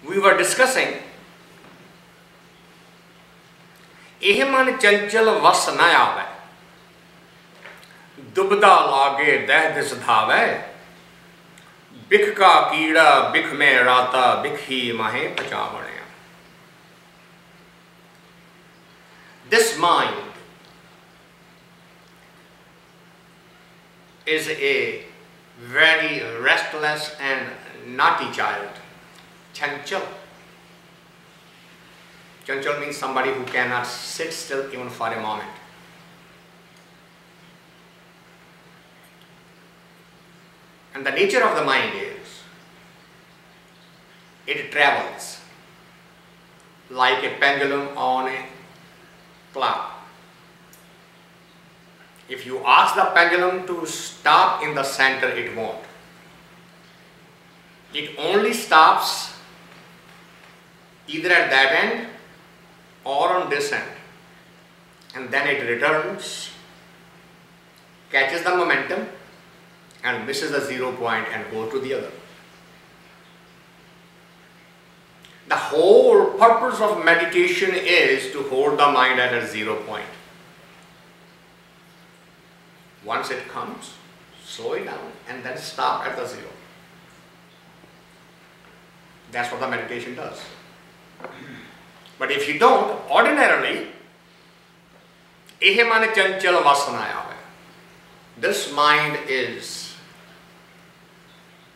we were discussing ਇਹ ਮਨ ਚੰਚਲ ਵਸ ਨਾ ਆਵੇ ਦੁਬਦਾ ਲਾਗੇ ਦਹਿ ਦਿਸ ਧਾਵੇ ਬਿਖ ਕਾ ਕੀੜਾ ਬਿਖ ਮੈਂ ਰਾਤਾ ਬਿਖ ਹੀ ਮਾਹੇ ਪਚਾਵਣਿਆ. This mind is a very restless and naughty child. Chanchal. Chanchal means somebody who cannot sit still even for a moment. And the nature of the mind is, it travels like a pendulum on a clock. If you ask the pendulum to stop in the center, it won't. It only stops either at that end or on this end, and then it returns, catches the momentum and misses the 0 point and goes to the other. The whole purpose of meditation is to hold the mind at a 0 point. Once it comes, slow it down and then stop at the 0. That's what the meditation does. But if you don't, ordinarily, ehe mane chanchal vasana aave. This mind is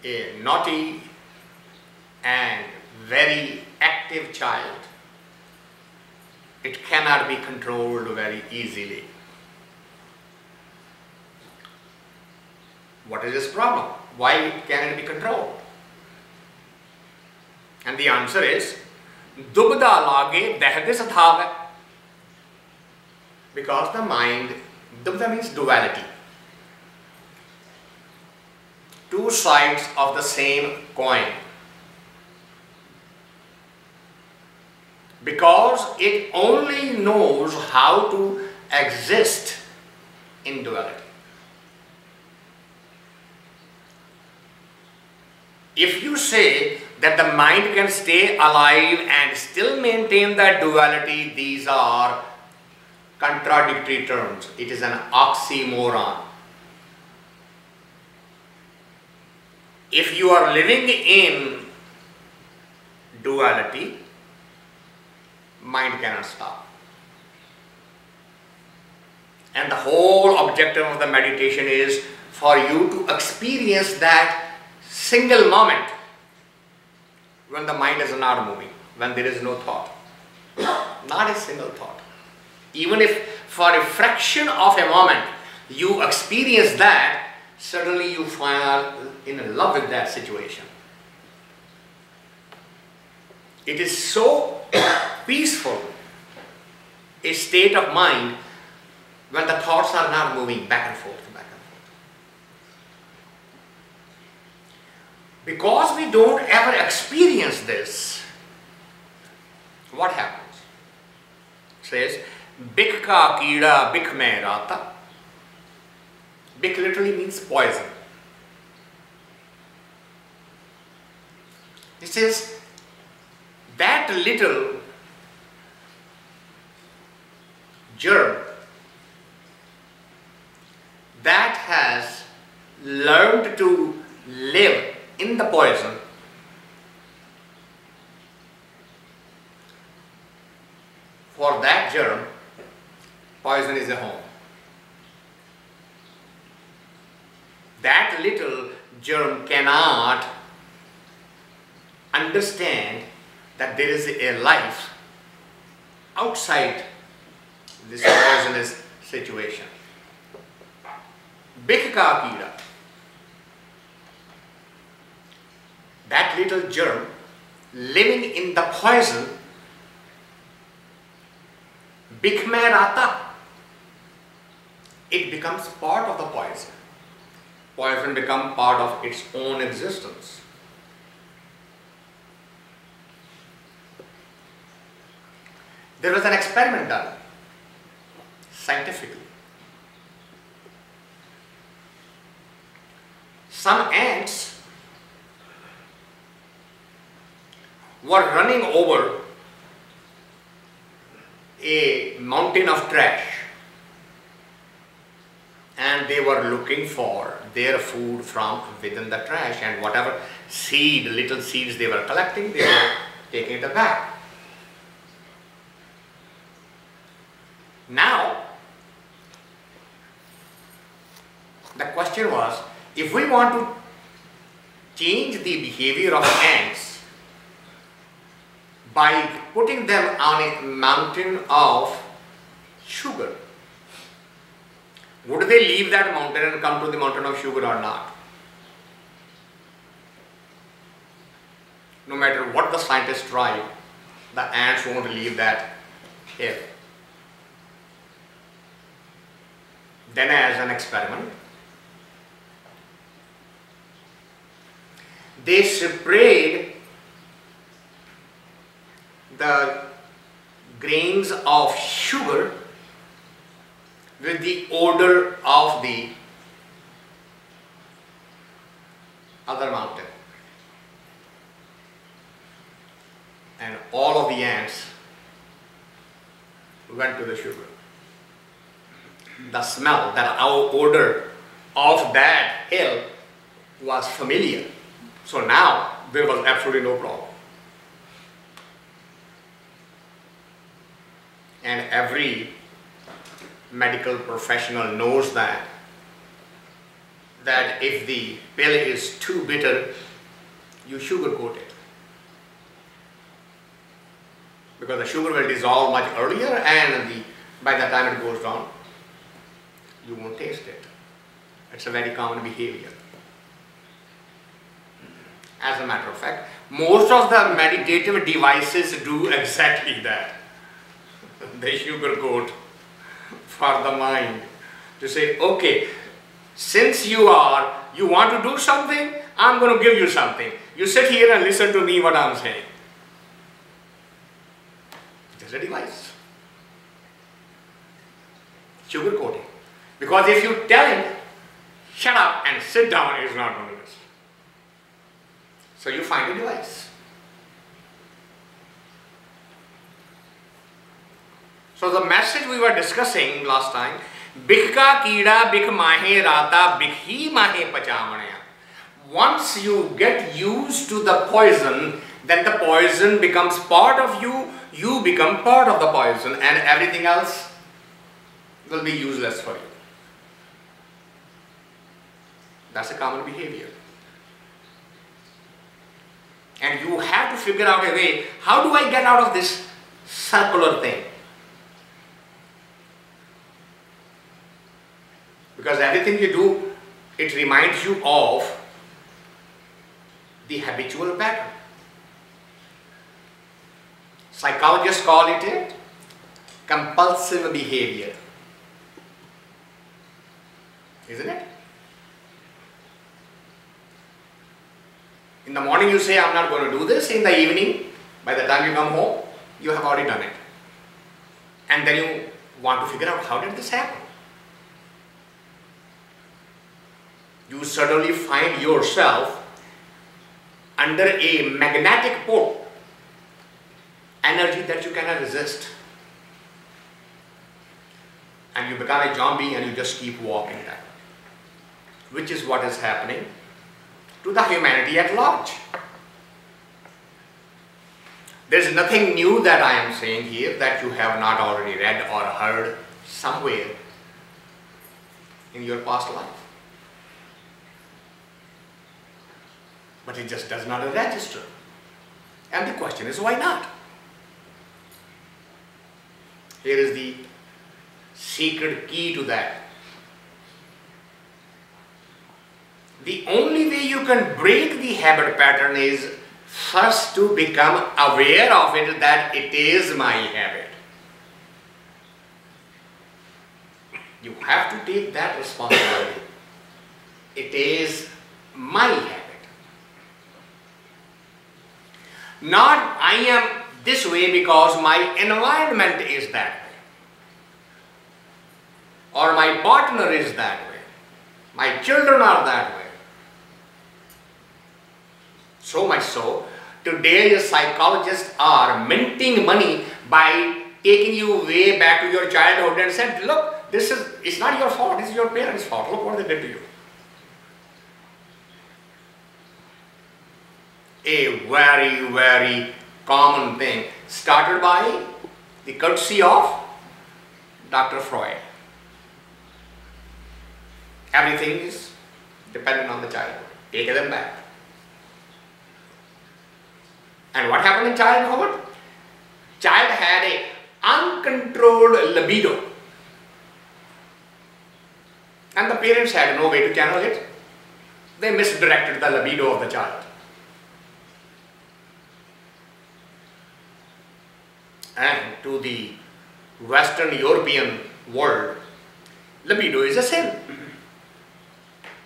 a naughty and very active child. It cannot be controlled very easily. What is this problem? Why can it be controlled? And the answer is dubda lage dehde sadhave. Because the mind, dubda means duality. Two sides of the same coin. Because it only knows how to exist in duality. If you say that the mind can stay alive and still maintain that duality, these are contradictory terms. It is an oxymoron. If you are living in duality, mind cannot stop. And the whole objective of the meditation is for you to experience that single moment when the mind is not moving, when there is no thought. Not a single thought. Even if for a fraction of a moment you experience that, suddenly you fall in love with that situation. It is so peaceful a state of mind when the thoughts are not moving back and forth, back and forth. Because we don't ever experience this, what happens? It says, bik ka keeda bik mein rata. Bik literally means poison. It says, that little germ that has learned to live in the poison, for that germ, poison is a home. That little germ cannot understand that there is a life outside this poisonous situation. Bik ka keeda. That little germ living in the poison, bik mein rata. It becomes part of the poison. Poison becomes part of its own existence. There was an experiment done scientifically. Some ants were running over a mountain of trash, and they were looking for their food from within the trash, and whatever little seeds they were collecting, they were taking it back. Now, the question was, if we want to change the behavior of ants by putting them on a mountain of sugar, would they leave that mountain and come to the mountain of sugar or not? No matter what the scientists try, the ants won't leave that hill. Then, as an experiment, they sprayed the grains of sugar with the odor of the other mountain, and all of the ants went to the sugar. The smell, that odor of that hill was familiar, so now there was absolutely no problem. And every medical professional knows that if the pill is too bitter, you sugarcoat it, because the sugar will dissolve much earlier, and by the time it goes down, you won't taste it. It's a very common behavior. As a matter of fact, most of the meditative devices do exactly that. They sugarcoat for the mind to say, okay, since you want to do something, I'm going to give you something. You sit here and listen to me what I'm saying. It's a device. Sugarcoating. Because if you tell him, shut up and sit down, he's not going to listen. So you find a device. So the message we were discussing last time, bikka kida bik mahe rata bikhi mahe pachhutaavani-aa. Once you get used to the poison, then the poison becomes part of you, you become part of the poison, and everything else will be useless for you. That's a common behavior. And you have to figure out a way, how do I get out of this circular thing? Because everything you do, it reminds you of the habitual pattern. Psychologists call it a compulsive behavior. Isn't it? In the morning you say, I'm not going to do this. In the evening, by the time you come home, you have already done it. And then you want to figure out, how did this happen? You suddenly find yourself under a magnetic pull, energy that you cannot resist. And you become a zombie and you just keep walking that way. Which is what is happening to the humanity at large. There is nothing new that I am saying here that you have not already read or heard somewhere in your past life. But it just does not register. And the question is, why not? Here is the secret key to that. The only way you can break the habit pattern is first to become aware of it, that it is my habit. You have to take that responsibility. It is my habit. Not I am this way because my environment is that way, or my partner is that way, my children are that way. So much so today your psychologists are minting money by taking you way back to your childhood and said, look, it's not your fault, it's your parents' fault. Look what they did to you. A very, very common thing, started by the courtesy of Dr. Freud. Everything is dependent on the childhood. Take them back. And what happened in childhood? Child had a uncontrolled libido. And the parents had no way to channel it. They misdirected the libido of the child. And to the Western European world, libido is a sin.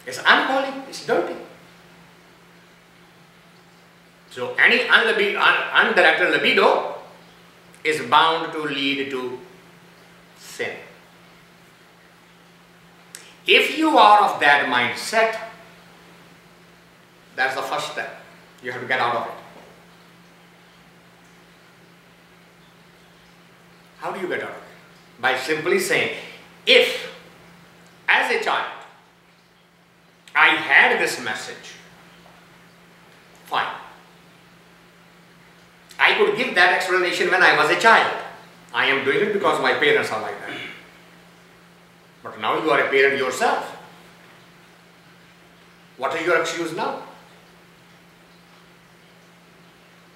It's unholy, it's dirty. So any undirected libido is bound to lead to sin. If you are of that mindset, that's the first step. You have to get out of it. How do you get out of it? By simply saying, if as a child I had this message, fine. I could give that explanation when I was a child. I am doing it because my parents are like that. But now you are a parent yourself. What is your excuse now?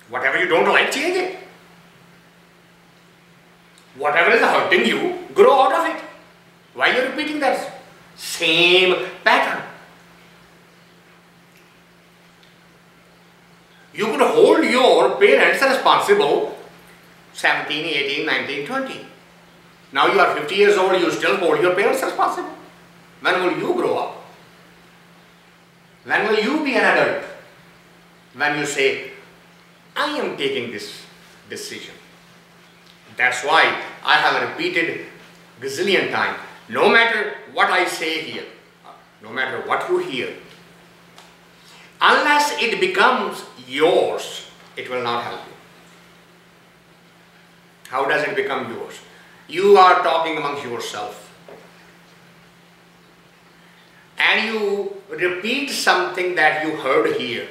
Whatever you don't like, change it. Whatever is hurting you, grow out of it. Why are you repeating that same pattern? You could hold your parents responsible 17, 18, 19, 20. Now you are 50 years old, you still hold your parents responsible. When will you grow up? When will you be an adult? When you say, I am taking this decision. That's why I have repeated gazillion times, no matter what I say here, no matter what you hear, unless it becomes yours, it will not help you. How does it become yours? You are talking amongst yourself and you repeat something that you heard here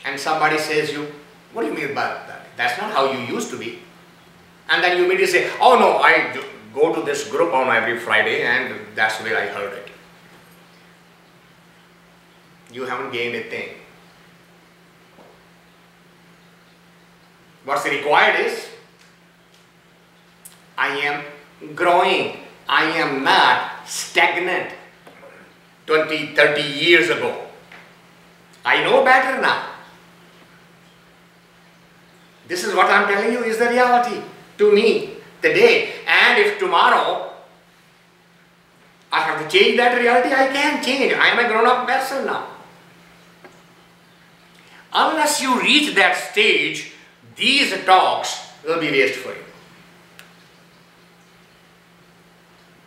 and somebody says you, what do you mean by that? That's not how you used to be. And then you immediately say, oh no, I go to this group on every Friday and that's where I heard it. You haven't gained a thing. What's required is, I am growing. I am not stagnant 20, 30 years ago. I know better now. This is what I am telling you is the reality to me today. And if tomorrow I have to change that reality, I can change. I am a grown-up person now. Unless you reach that stage, these talks will be waste for you.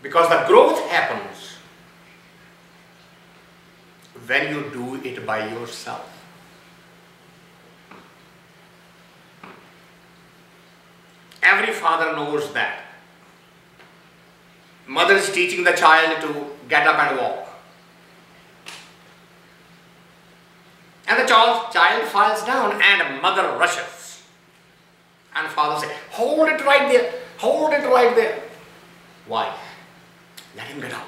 Because the growth happens when you do it by yourself. Every father knows that. Mother is teaching the child to get up and walk. And the child falls down and mother rushes. And father says, hold it right there, hold it right there. Why? Let him get up.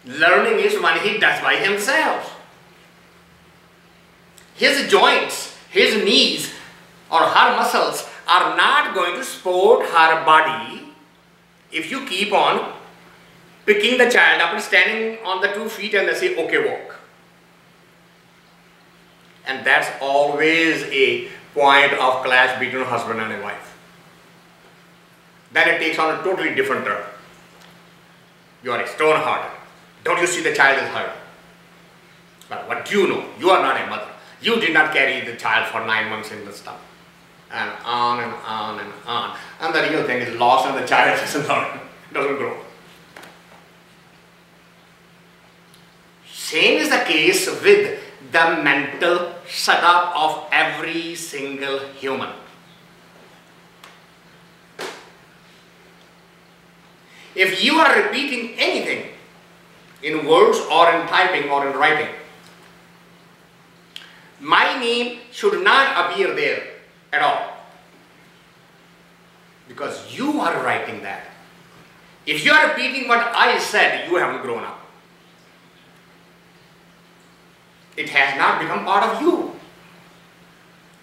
Learning is when he does by himself. His joints, his knees or her muscles are not going to support her body if you keep on picking the child up and standing on the 2 feet and they say, okay, walk. And that's always a point of clash between a husband and a wife. Then it takes on a totally different turn. You are a stone-hearted. Don't you see the child is hurt? But what do you know? You are not a mother. You did not carry the child for 9 months in the stomach. And on and on and on. And the real thing is lost and the child doesn't learn, doesn't grow. Same is the case with the mental setup of every single human. If you are repeating anything in words or in typing or in writing, my name should not appear there at all, because you are writing that. If you are repeating what I said, you haven't grown up. It has not become part of you.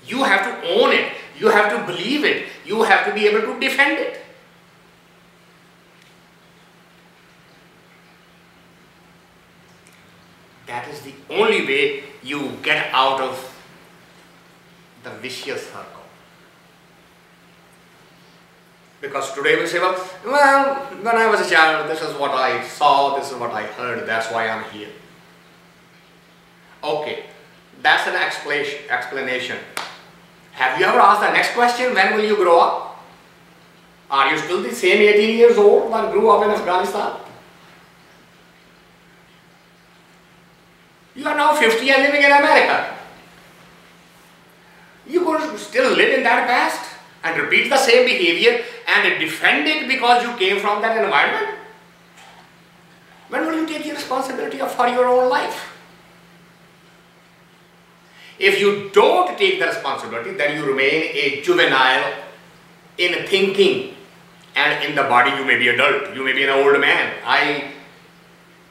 You have to own it. You have to believe it. You have to be able to defend it. That is the only way you get out of the vicious circle. Because today we say, well, when I was a child, this is what I saw, this is what I heard, that's why I'm here. Okay, that's an explanation. Have you ever asked the next question, when will you grow up? Are you still the same 18 years old that grew up in Afghanistan? You are now 50 and living in America. You could still live in that past and repeat the same behavior and defend it because you came from that environment? When will you take the responsibility for your own life? If you don't take the responsibility, then you remain a juvenile in thinking, and in the body you may be adult, you may be an old man. I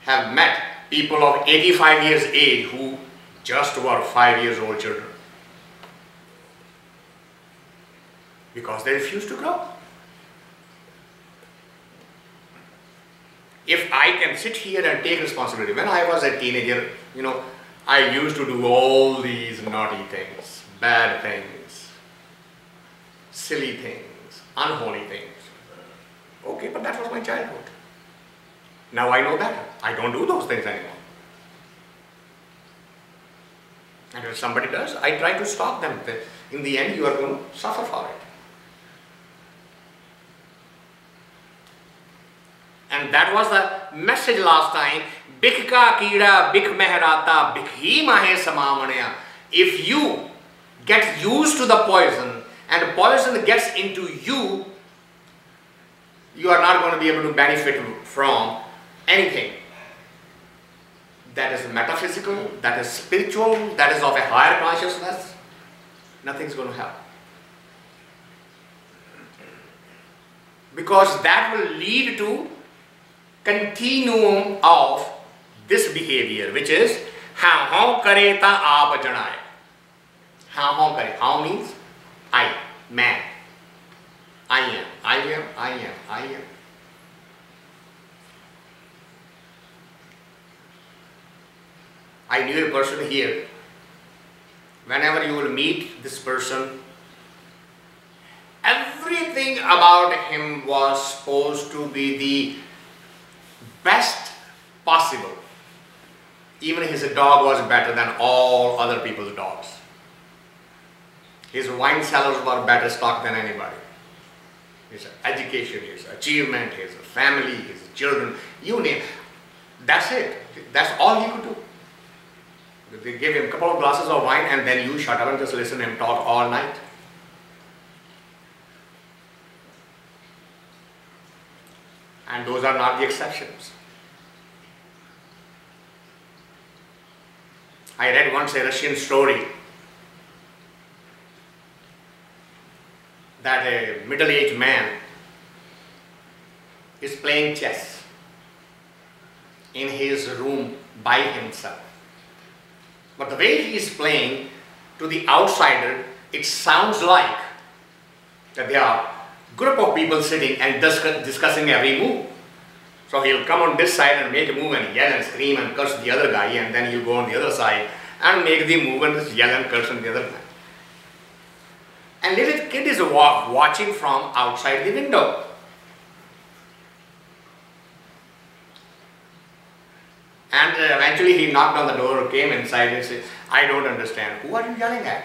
have met people of 85 years age who just were 5 years old children, because they refuse to grow. If I can sit here and take responsibility, when I was a teenager, I used to do all these naughty things, bad things, silly things, unholy things. Okay, but that was my childhood. Now I know better. I don't do those things anymore. And if somebody does, I try to stop them. In the end, you are going to suffer for it. And that was the message last time. Bikh ka keeda, bikh mehrata, bikh hi mahe samavani-aa. If you get used to the poison and poison gets into you, you are not going to be able to benefit from anything that is metaphysical, that is spiritual, that is of a higher consciousness. Nothing's going to help. Because that will lead to continuum of this behavior, which is how karay thaa-ay janaa-ay. How karay. How means I, man. I am, I am, I am, I am. I knew a person here. Whenever you will meet this person, everything about him was supposed to be the best possible. Even his dog was better than all other people's dogs. His wine cellars were better stocked than anybody. His education, his achievement, his family, his children, you name it. That's it. That's all he could do. They gave him a couple of glasses of wine and then you shut up and just listen to him talk all night. And those are not the exceptions. I read once a Russian story that a middle-aged man is playing chess in his room by himself. But the way he is playing, to the outsider, it sounds like that there are a group of people sitting and discussing every move. So he'll come on this side and make a move and yell and scream and curse the other guy, and then he'll go on the other side and make the move and just yell and curse on the other guy. And little kid is watching from outside the window. And eventually he knocked on the door, came inside and said, I don't understand. Who are you yelling at?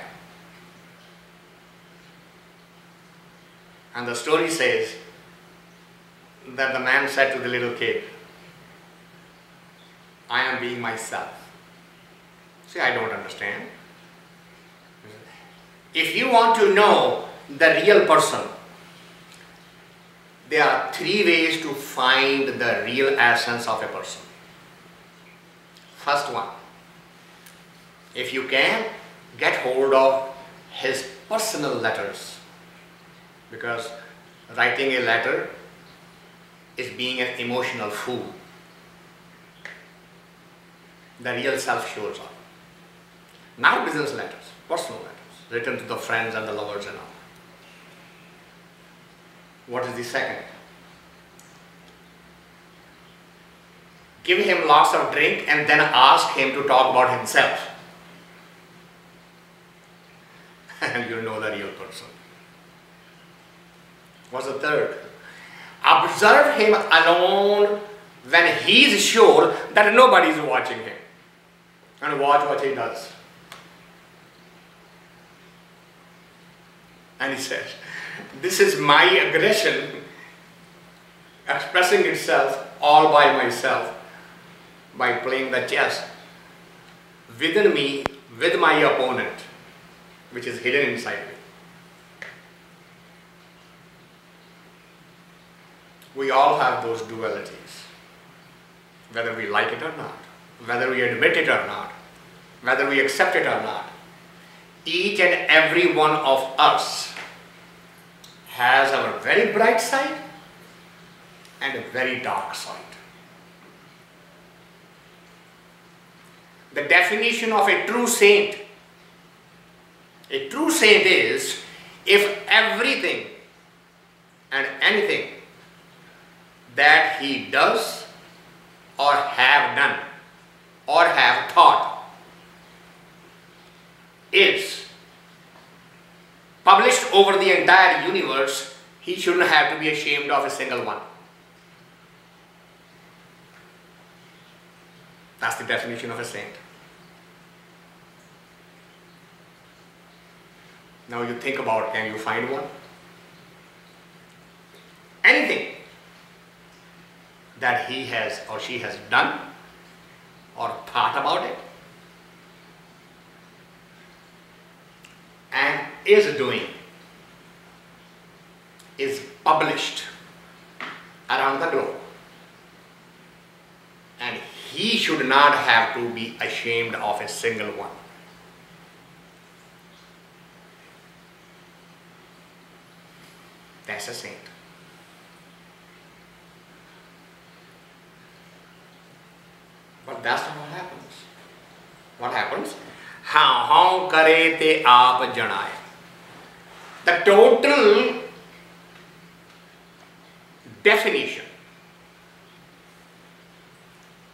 And the story says that the man said to the little kid, I am being myself. Say, I don't understand. If you want to know the real person, there are three ways to find the real essence of a person. First one, if you can get hold of his personal letters, because writing a letter is being an emotional fool. The real self shows up. Not business letters, personal letters, written to the friends and the lovers and all. What is the second? Give him lots of drink and then ask him to talk about himself. And you know the real person. What's the third? Observe him alone when he is sure that nobody is watching him. And watch what he does. And he says, this is my aggression expressing itself all by myself by playing the chess within me with my opponent, which is hidden inside me. We all have those dualities, whether we like it or not, whether we admit it or not, whether we accept it or not. Each and every one of us has our very bright side and a very dark side. The definition of a true saint is if everything and anything that he does or have done or have thought is published over the entire universe, he shouldn't have to be ashamed of a single one. That's the definition of a saint. Now you think about, can you find one? Anything that he has or she has done or thought about it and is doing is published around the globe, and he should not have to be ashamed of a single one. That's a saint. But that's not what happens. What happens? Thaa-ay karay te aap janaa-ay. The total definition,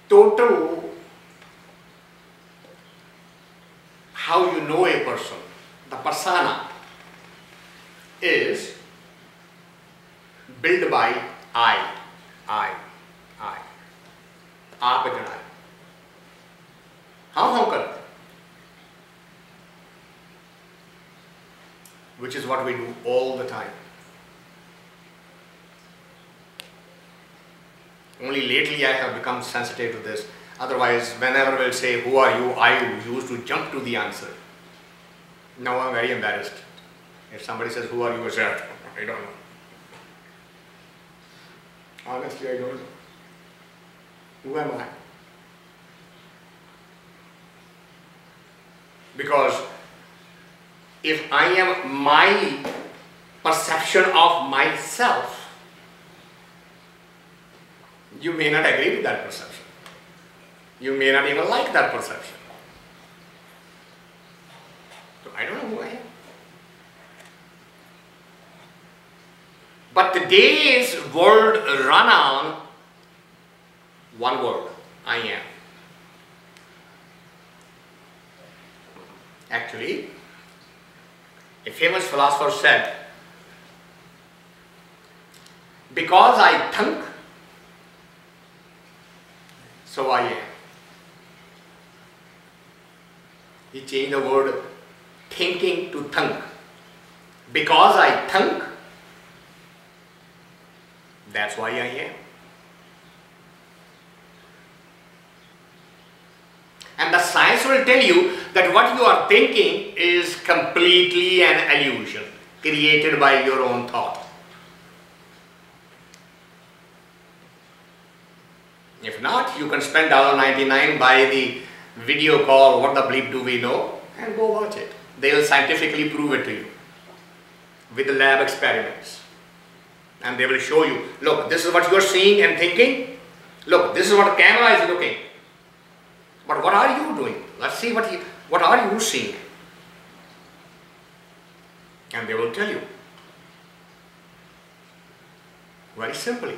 total how you know a person, the persona, is built by I. Aap janaa-ay. Thaa-ay karay. Which is what we do all the time. Only lately I have become sensitive to this. Otherwise, whenever we'll say, who are you, I used to jump to the answer. Now I'm very embarrassed. If somebody says, who are you, I say, I don't know. Honestly, I don't know. Who am I? Because if I am my perception of myself, you may not agree with that perception. You may not even like that perception. So I don't know who I am. But today's world run on one word, I am. Actually, a famous philosopher said, because I think, so I am. He changed the word thinking to think. Because I think, that's why I am. And the science will tell you that what you are thinking is completely an illusion created by your own thought. If not, you can spend $99, buy the video call, What the Bleep Do We Know, and go watch it. They will scientifically prove it to you with the lab experiments. And they will show you, look, this is what you are seeing and thinking. Look, this is what the camera is looking. But what are you doing? Let's see what are you seeing? And they will tell you. Very simply.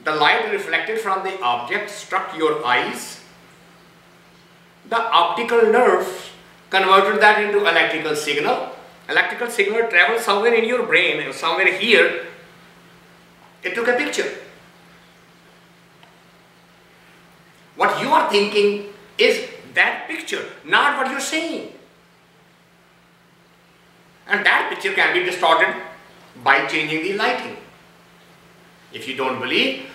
The light reflected from the object struck your eyes. The optical nerve converted that into electrical signal. Electrical signal traveled somewhere in your brain, somewhere here. It took a picture. What you are thinking is that picture, not what you are saying. And that picture can be distorted by changing the lighting. If you don't believe,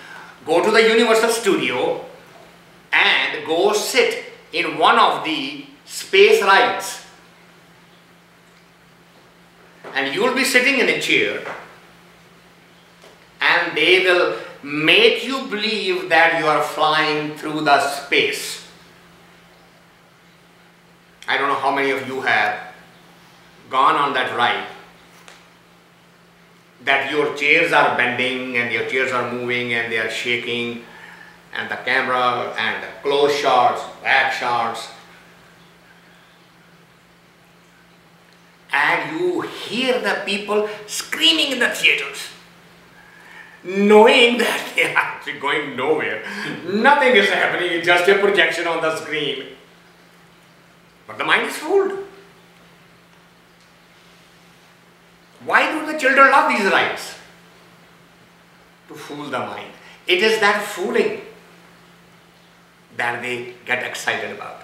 go to the Universal Studio and go sit in one of the space rides. And you will be sitting in a chair and they will make you believe that you are flying through the space. I don't know how many of you have gone on that ride, that your chairs are bending and your chairs are moving and they are shaking, and the camera and the close shots, back shots, and you hear the people screaming in the theaters, knowing that they are actually going nowhere. Nothing is happening, it's just a projection on the screen. But the mind is fooled. Why do the children love these rides? To fool the mind. It is that fooling that they get excited about.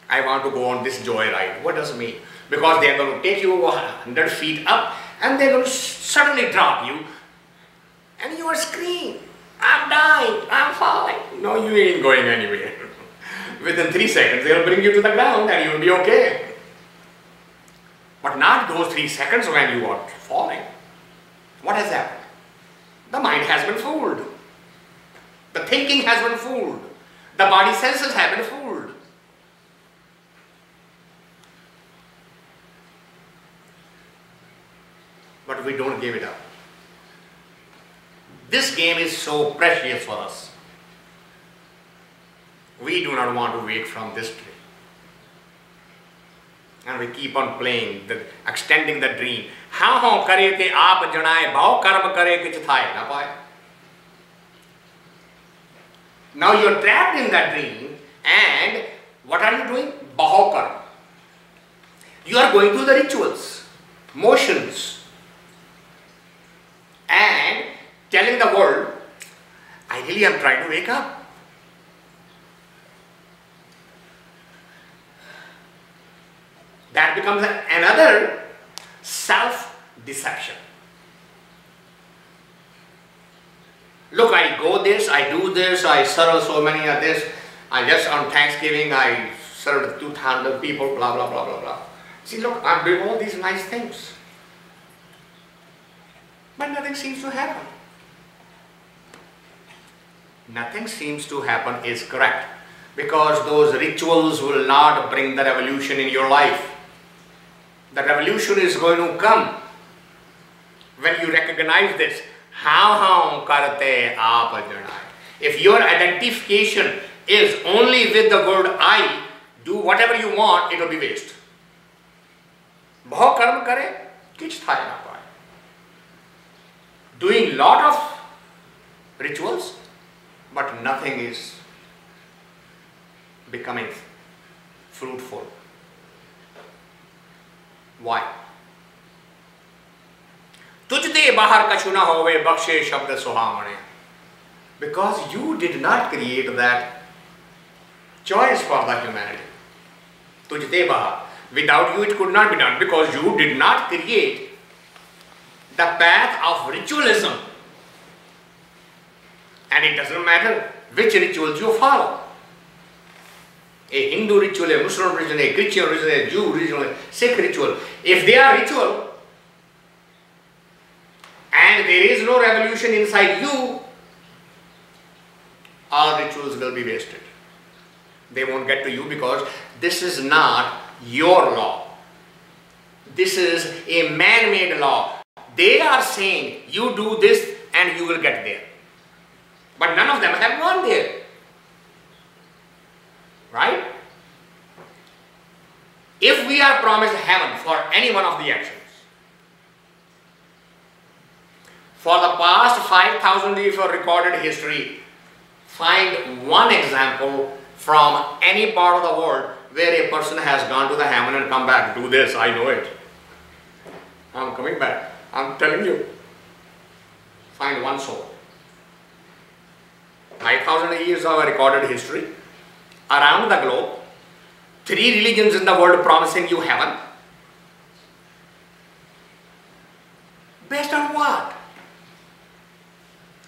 I want to go on this joy ride. What does it mean? Because they are going to take you 100 feet up and they are going to suddenly drop you and you are screaming, I'm dying, I'm falling. No, you ain't going anywhere. Within 3 seconds they will bring you to the ground and you will be okay. But not those 3 seconds when you are falling. What has happened? The mind has been fooled. The thinking has been fooled. The body senses have been fooled. But we don't give it up. This game is so precious for us. We do not want to wake from this dream. And we keep on playing, extending the dream. Haa kare te aap janaa-ay, baho karam kare kichh thaa-ay, na paa-ay. Now you are trapped in that dream and what are you doing? Baho karam. You are going through the rituals, motions and telling the world, I really am trying to wake up. That becomes another self-deception. Look, I go this, I do this, I serve so many of this. I just on Thanksgiving I served 200 people, blah blah blah blah blah. See, look, I'm doing all these nice things. But nothing seems to happen. Nothing seems to happen is correct. Because those rituals will not bring the revolution in your life. The revolution is going to come when you recognize this. Haa karte aap janaa-ay. If your identification is only with the word I, do whatever you want, it will be waste. Baho karam kare, kichh thaa-ay na paa-ay. Doing lot of rituals, but nothing is becoming fruitful. Why? Tujh baahar kachu na hovai, bakhsay shabd suhaavani-aa. Because you did not create that choice for the humanity. Tujh baahar. Without you it could not be done, because you did not create the path of ritualism. And it doesn't matter which rituals you follow. a Hindu ritual, a Muslim ritual, a Christian ritual, a Jew ritual, a Sikh ritual, if they are ritual and there is no revolution inside you, all rituals will be wasted. They won't get to you because this is not your law. This is a man-made law. They are saying you do this and you will get there. But none of them have gone there. Right? If we are promised heaven for any one of the actions, for the past 5,000 years of recorded history, find one example from any part of the world where a person has gone to the heaven and come back. Do this, I know it. I'm coming back. I'm telling you. Find one soul. 5,000 years of recorded history. Around the globe. 3 religions in the world promising you heaven. Based on what?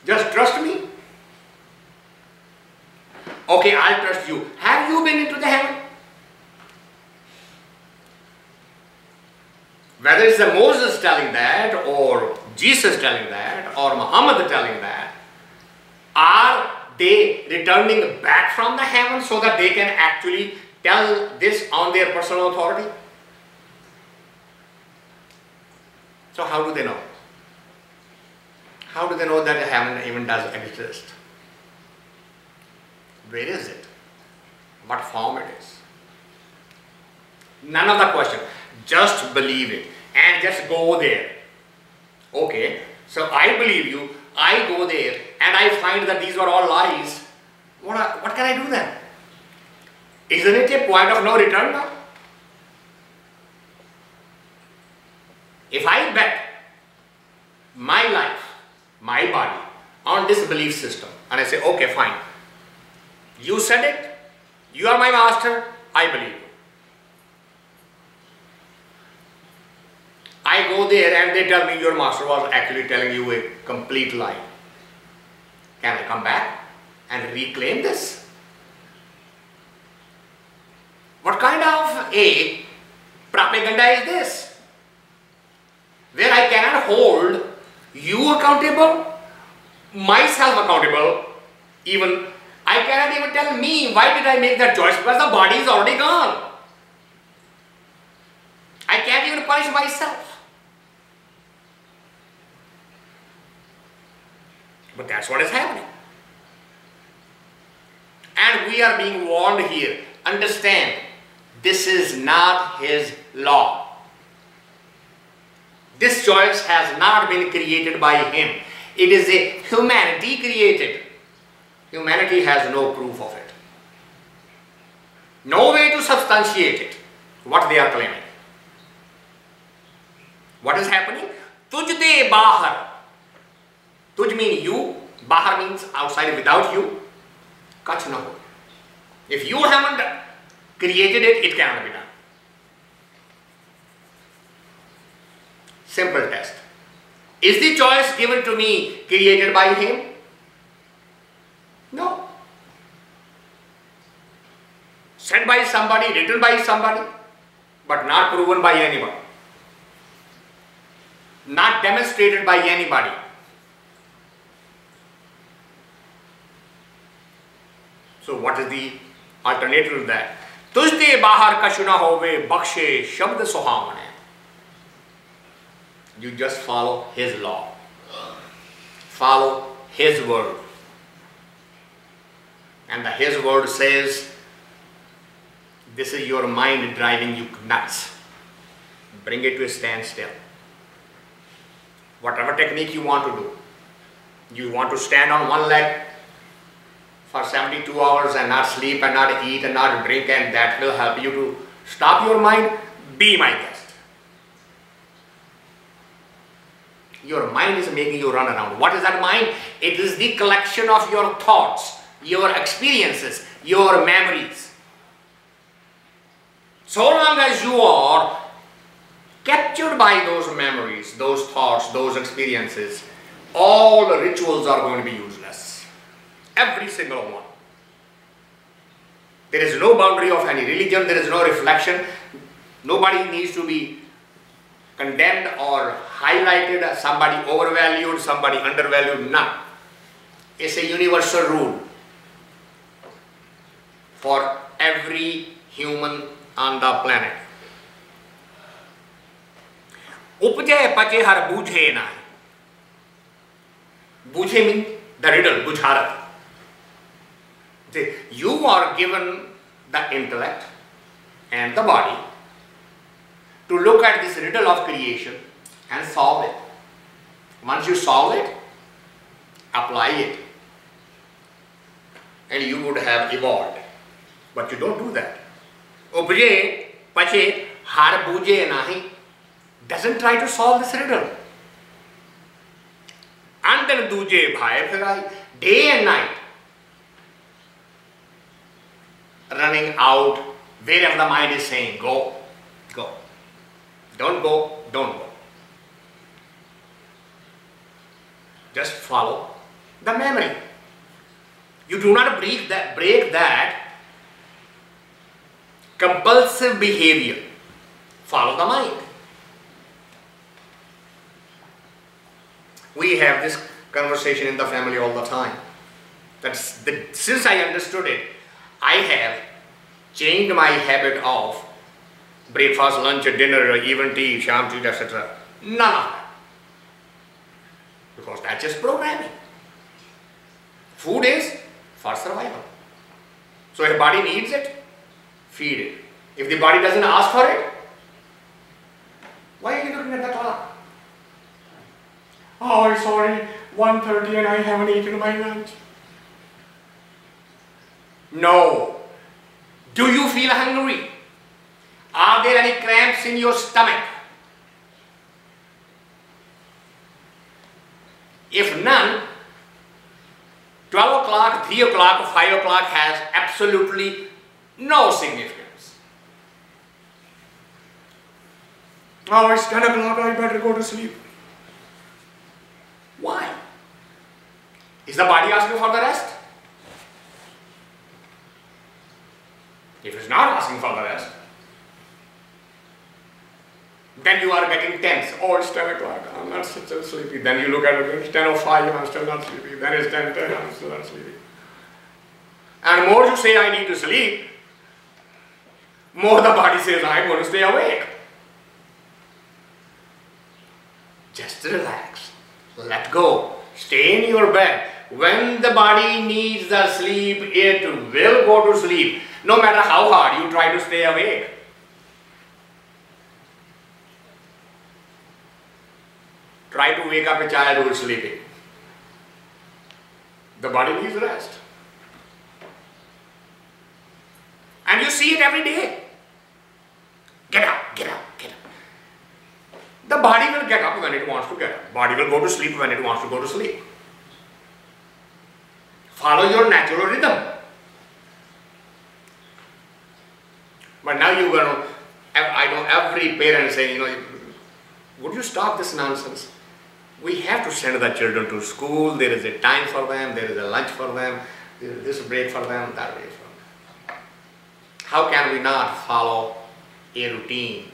Just trust me. Okay, I'll trust you. Have you been into the heaven? Whether it's the Moses telling that, or Jesus telling that, or Muhammad telling that, are they returning back from the heaven so that they can actually tell this on their personal authority? So how do they know? How do they know that heaven even does exist? Where is it? What form it is? None of the question. Just believe it and just go there. Okay, so I believe you, I go there and I find that these were all lies. What can I do then? Isn't it a point of no return now? If I bet my life, my body on this belief system and I say, okay, fine. You said it, you are my master, I believe you. I go there and they tell me your master was actually telling you a complete lie. Can I come back and reclaim this? What kind of a propaganda is this? Where I cannot hold you accountable, myself accountable, even I cannot even tell me why did I make that choice because the body is already gone. I can't even punish myself. But that's what is happening. And we are being warned here. Understand, this is not his law. This choice has not been created by him. It is a humanity created. Humanity has no proof of it. No way to substantiate it, what they are claiming. What is happening? Tujh de baahar. Tujh means you, baahar means outside without you. Kichh na ho. If you haven't created it, it cannot be done. Simple test. Is the choice given to me created by him? No. Said by somebody, written by somebody, but not proven by anybody. Not demonstrated by anybody. So what is the alternative to that? Tujh de baahar kichh na hovai, bakhsay shabd suhaavani-aa. You just follow his law. Follow his word. And his word says, this is your mind driving you nuts. Bring it to a standstill. Whatever technique you want to do. You want to stand on one leg for 72 hours and not sleep and not eat and not drink, and that will help you to stop your mind. Be my guest. Your mind is making you run around. What is that mind? It is the collection of your thoughts, your experiences, your memories. So long as you are captured by those memories, those thoughts, those experiences, all the rituals are going to be useless. Every single one. There is no boundary of any religion, there is no reflection. Nobody needs to be condemned or highlighted as somebody overvalued, somebody undervalued, none. It's a universal rule for every human on the planet. Upjai pachhutaavani-aa boojhai naahee. Boojhai means the riddle, boojharat. You are given the intellect and the body to look at this riddle of creation and solve it. Once you solve it, apply it, and you would have evolved. But you don't do that. Upjai pachhutaavani-aa boojhai naahee doesn't try to solve this riddle. And then dojai bhaa-ay firaa-ee, day and night, running out wherever the mind is saying, go, go. Don't go, don't go. Just follow the memory. You do not break that compulsive behavior. Follow the mind. We have this conversation in the family all the time. Since I understood it, I have changed my habit of breakfast, lunch, dinner, even tea, sham tea, etc. None of that. Because that's just programming. Food is for survival. So if the body needs it, feed it. If the body doesn't ask for it, why are you looking at the clock? Oh, I'm sorry, 1:30 and I haven't eaten my lunch. No. Do you feel hungry? Are there any cramps in your stomach? If none, 12 o'clock, 3 o'clock, 5 o'clock has absolutely no significance. Oh, it's 10 o'clock, I better go to sleep. Why? Is the body asking for the rest? If it's not asking for the rest, then you are getting tense. Oh, it's 10 o'clock, I'm not still sleepy. Then you look at it, it's 10:05, I'm still not sleepy. Then it's 10:10, I'm still not sleepy. And more you say, I need to sleep, more the body says, I'm going to stay awake. Just relax. Let go. Stay in your bed. When the body needs the sleep, it will go to sleep. No matter how hard you try to stay awake. Try to wake up a child who is sleeping. The body needs rest. And you see it every day. Get up, get up, get up. The body will get up when it wants to get up. Body will go to sleep when it wants to go to sleep. Follow your natural rhythm. But now you're going to, I know every parent saying, would you stop this nonsense? We have to send the children to school. There is a time for them. There is a lunch for them. There is this break for them, that break for them. How can we not follow a routine?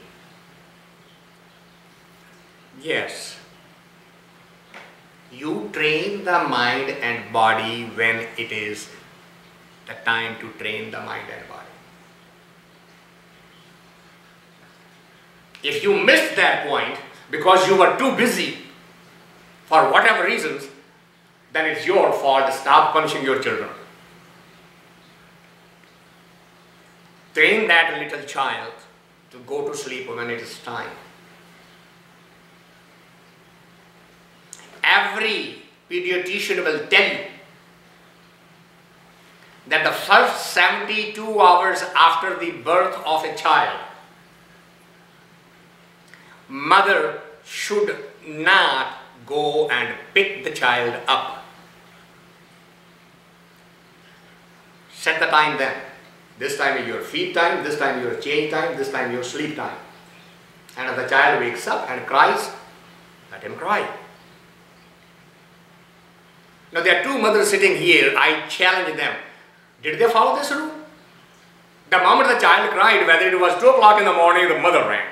Yes. You train the mind and body when it is the time to train the mind and body. If you missed that point because you were too busy for whatever reasons, then it's your fault. Stop punishing your children. Train that little child to go to sleep when it is time. Every pediatrician will tell you that the first 72 hours after the birth of a child, mother should not go and pick the child up. Set the time then. This time is your feed time, this time your change time, this time your sleep time. And if the child wakes up and cries, let him cry. Now there are two mothers sitting here. I challenge them. Did they follow this rule? The moment the child cried, whether it was 2 o'clock in the morning, the mother ran.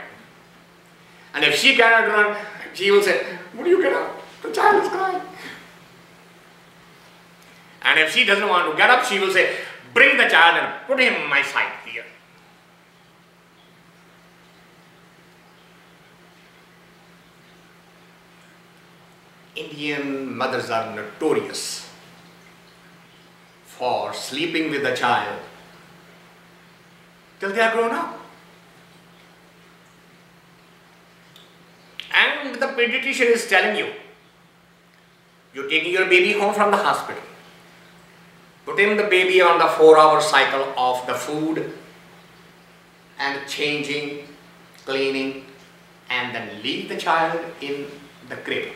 And if she cannot run, she will say, "Would you get up? The child is crying." And if she doesn't want to get up, she will say, "Bring the child and put him on my side here." Indian mothers are notorious for sleeping with the child till they are grown up. And the pediatrician is telling you, you're taking your baby home from the hospital, putting the baby on the 4-hour cycle of the food and changing, cleaning, and then leave the child in the crib.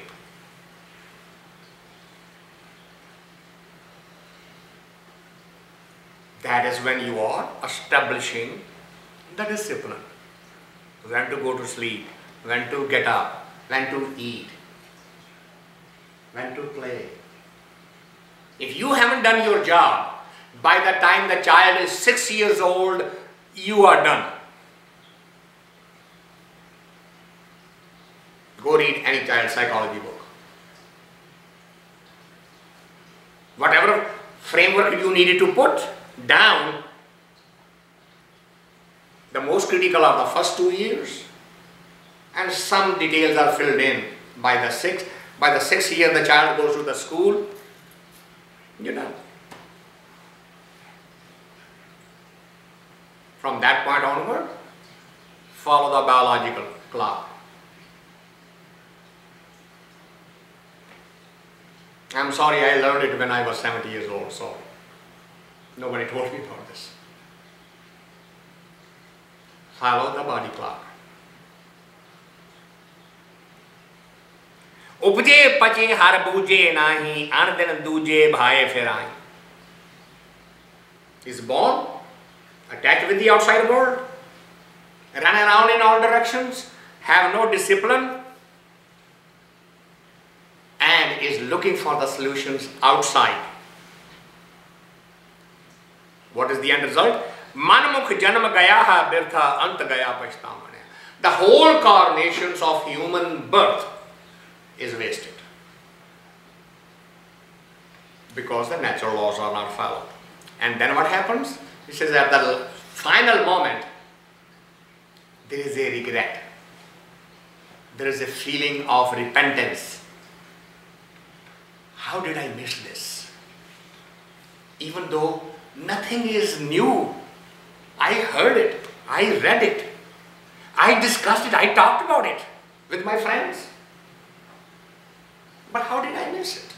That is when you are establishing the discipline. When to go to sleep, when to get up, when to eat, when to play. If you haven't done your job, by the time the child is 6 years old, you are done. Go read any child psychology book. Whatever framework you needed to put down, the most critical are the first 2 years, and some details are filled in by the sixth. By the 6th year, the child goes to the school, you're done. From that point onward, follow the biological clock. I'm sorry, I learned it when I was 70 years old, so nobody told me about this. Follow the body clock. Upjai pachai har boojhai naahee, an din dujhe bhaa-ay firaa-ee. Is born, attached with the outside world, run around in all directions, have no discipline, and is looking for the solutions outside. What is the end result? Manmukh janam gaya hai birtha ant gaya pachhutaavani-aa. The whole carnations of human birth is wasted because the natural laws are not followed. And then what happens? He says at the final moment, there is a regret. There is a feeling of repentance. How did I miss this? Even though nothing is new. I heard it, I read it, I discussed it, I talked about it with my friends. But how did I miss it?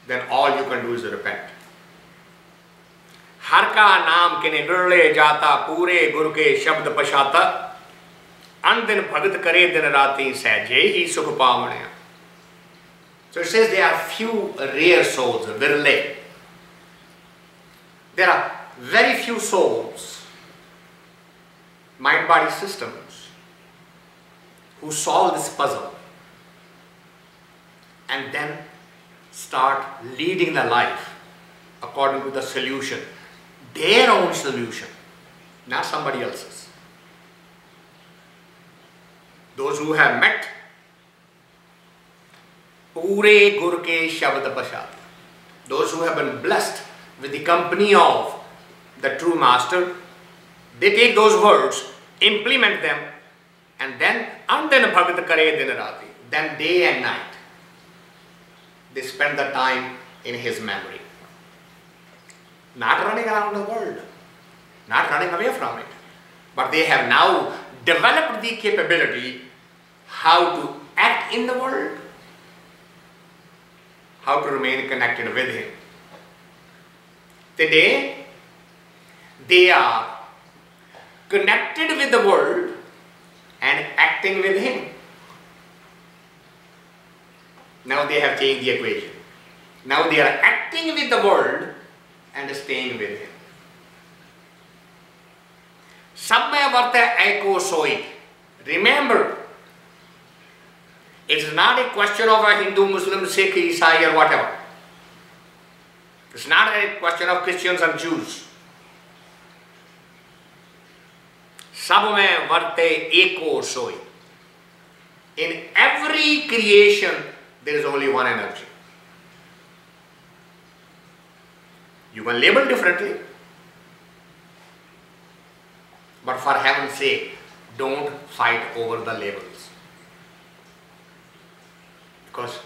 Then all you can do is repent. Har ka naam kine virle jata pure gur ke shabd pashata an din bhagat kare din rati sahje hi sukh paavni-aa. So it says there are few rare souls, virle. There are very few souls, mind-body systems, who solve this puzzle and then start leading the life according to the solution, their own solution, not somebody else's. Those who have met Pure Gur ke Shabd Pashat, those who have been blessed with the company of the true master, they take those words, implement them, and then Andan Bhagat Kare Din Rati, then day and night, they spend the time in his memory. Not running around the world, not running away from it, but they have now developed the capability how to act in the world, how to remain connected with him. Today, they are connected with the world and acting with him. Now they have changed the equation. Now they are acting with the world and staying with him. Samya varta eko soi. Remember, it is not a question of a Hindu, Muslim, Sikh, Isai or whatever. It's not a question of Christians and Jews. Sab mein varte eko soi. In every creation, there is only one energy. You can label differently, but for heaven's sake, don't fight over the labels. Because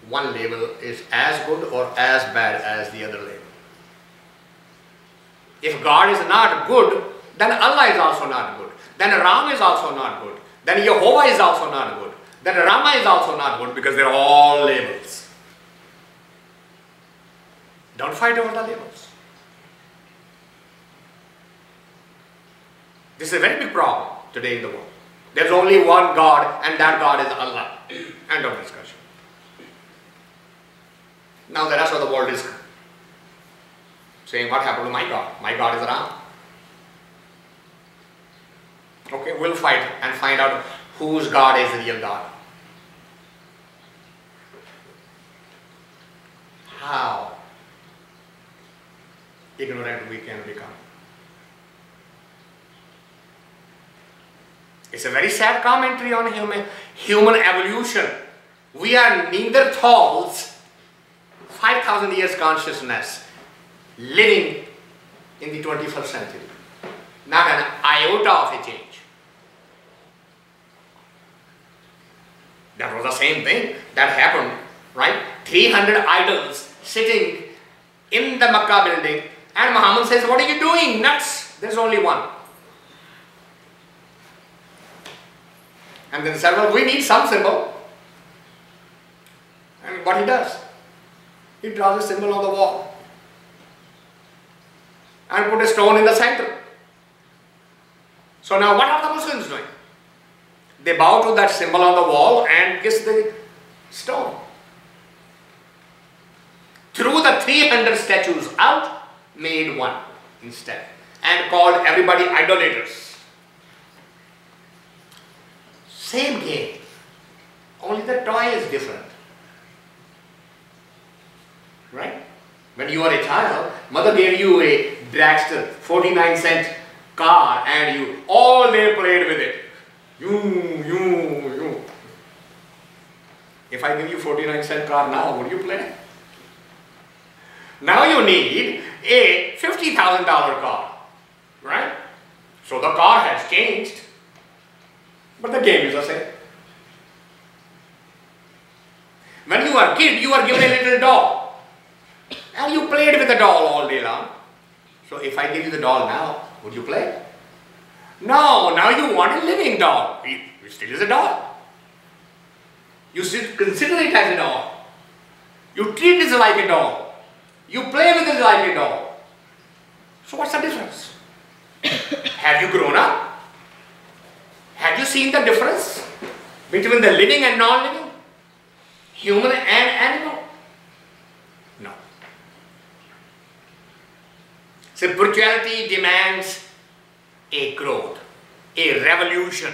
one label is as good or as bad as the other label. If God is not good, then Allah is also not good. Then Ram is also not good. Then Hovai is also not good. Then Rama is also not good, because they are all labels. Don't fight over the labels. This is a very big problem today in the world. There is only one God, and that God is Allah. End of discussion. Now the rest of the world is saying, what happened to my God? My God is Ram. Okay, we'll fight and find out whose God is the real God. How ignorant we can become. It's a very sad commentary on human evolution. We are Neanderthals, 5,000 years consciousness, living in the 21st century. Not an iota of a change. That was the same thing that happened, right? 300 idols sitting in the Makkah building, and Muhammad says, what are you doing? Nuts! There's only one. And then said, well, we need some symbol. And what he does? He draws a symbol on the wall and put a stone in the center. So now what are the Muslims doing? They bow to that symbol on the wall and kiss the stone. Threw the 300 statues out, made one instead, and called everybody idolaters. Same game, only the toy is different. Right? When you are a child, mother gave you a dragster, 49-cent car, and you all day played with it. You. If I give you 49-cent car now, would you play? Now you need a $50,000 car, right? So the car has changed, but the game is the same. When you are a kid, you are given a little doll, and you played with the doll all day long. So if I give you the doll now, would you play? No, now you want a living doll. It still is a doll. You still consider it as a doll. You treat it like a doll. You play with it like a doll. So what's the difference? Have you grown up? Have you seen the difference between the living and non-living? Human and animal? No. Spirituality demands a growth, a revolution.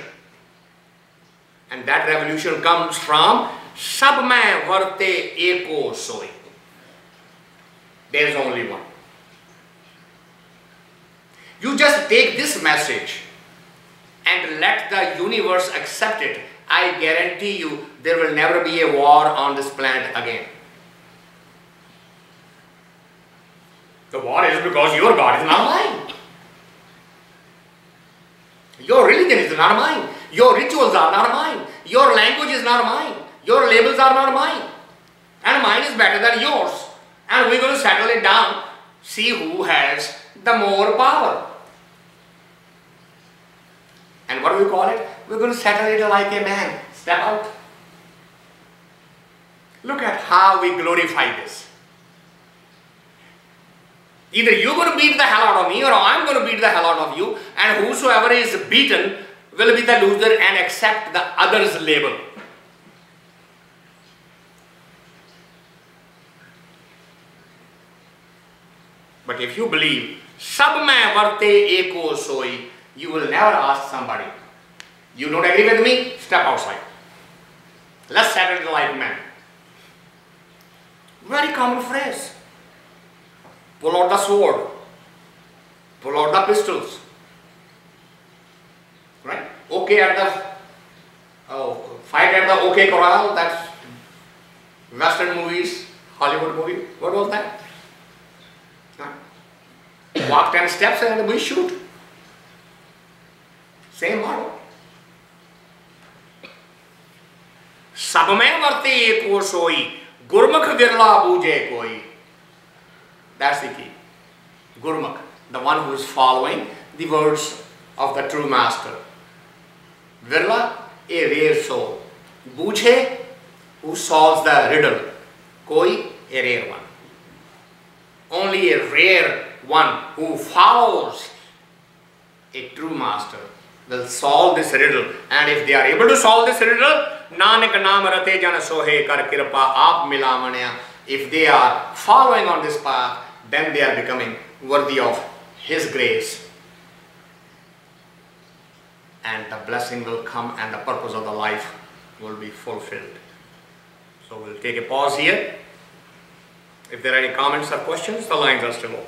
And that revolution comes from Sab mein varte eko soi. There is only one. You just take this message and let the universe accept it. I guarantee you there will never be a war on this planet again. The war is because your God is not mine. Your religion is not mine. Your rituals are not mine. Your language is not mine. Your labels are not mine. And mine is better than yours. And we're going to settle it down. See who has the more power. And what do we call it? We're going to settle it like a man. Step out. Look at how we glorify this. Either you're going to beat the hell out of me, or I'm going to beat the hell out of you, and whosoever is beaten will be the loser and accept the other's label. But if you believe, Sab mein varte eko soi, you will never ask somebody, you don't agree with me? Step outside. Let's settle it like men. Very common phrase. pull out the sword, pull out the pistols. Right? Okay at the fight at the OK Corral, that's Western movies, Hollywood movie. What was that? Huh? Walk 10 steps and we shoot. Same model. सब में वर्ते एको सोई, गुरमुख विरला बूझे कोई. That's the key. Gurmukh, the one who is following the words of the true master. Virla, a rare soul. Boojhai, who solves the riddle. Koi, a rare one. Only a rare one who follows a true master will solve this riddle. And if they are able to solve this riddle, Nanak naam rate jan sohe kar kirpa aap milaavani-aa. If they are following on this path, then they are becoming worthy of His grace. And the blessing will come and the purpose of the life will be fulfilled. So we'll take a pause here. If there are any comments or questions, the lines are still open.